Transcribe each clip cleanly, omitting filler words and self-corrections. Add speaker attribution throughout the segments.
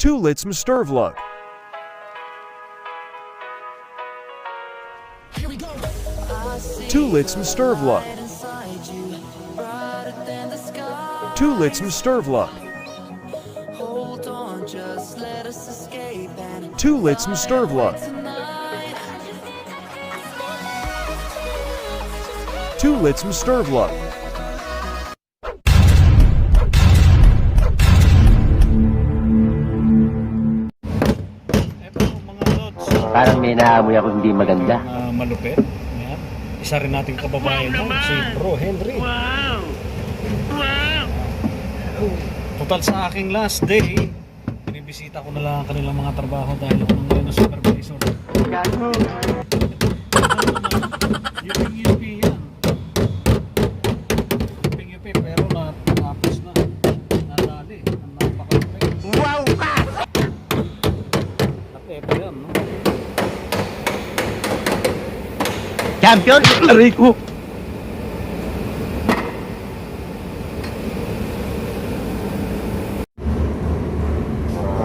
Speaker 1: Tulits Mstervlug. Tulits Mstervlug. Tulits Mstervlug. Tulits Mstervlug. Tulits Mstervlug.
Speaker 2: Parang may naamoy ako hindi maganda.
Speaker 3: Malupit. Yan. Isa rin nating kababayan doon, si Bro Henry.
Speaker 4: Wow! Wow!
Speaker 3: Total sa aking last day, binibisita ko na lang ang kanilang mga trabaho dahil ako nang ngayon na supervisor. UP yan. UP pero natapos na. Nadali. Ang napakalupit.
Speaker 2: Wow ka!
Speaker 3: Napepe yan, no?
Speaker 2: Champion! Aray ko!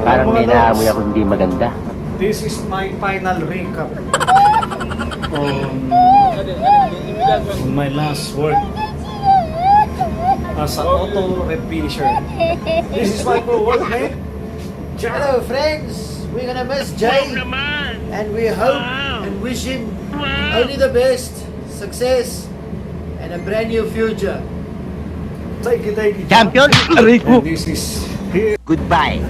Speaker 2: Parang may naamoy ako hindi maganda.
Speaker 3: This is my final recap on my last work as an auto refinisher. This is my work, mate.
Speaker 5: Hello friends, we're gonna miss Jay and we hope and wish him only the best, success and a brand new future.
Speaker 3: Thank you,
Speaker 2: Champion! Aray ko!
Speaker 3: And this is here.
Speaker 2: Goodbye!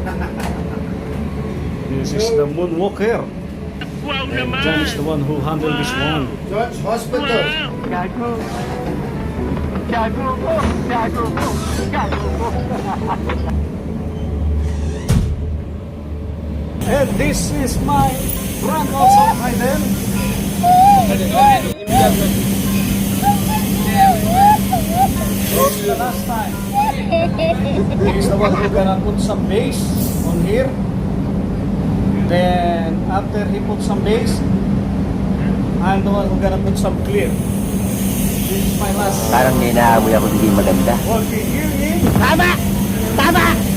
Speaker 3: This is the Moonwalker.
Speaker 4: Wow
Speaker 3: And John is the one who handled this one.
Speaker 5: George Hospital.
Speaker 3: And this is my brand also Hayden. This is the last time. He's the one who gonna put some base on here. Then after he put some base, I'm the one who gonna put some clear. This is my last
Speaker 2: Parang may naamoy ako hindi maganda.
Speaker 3: working here in
Speaker 2: Tama! Tama!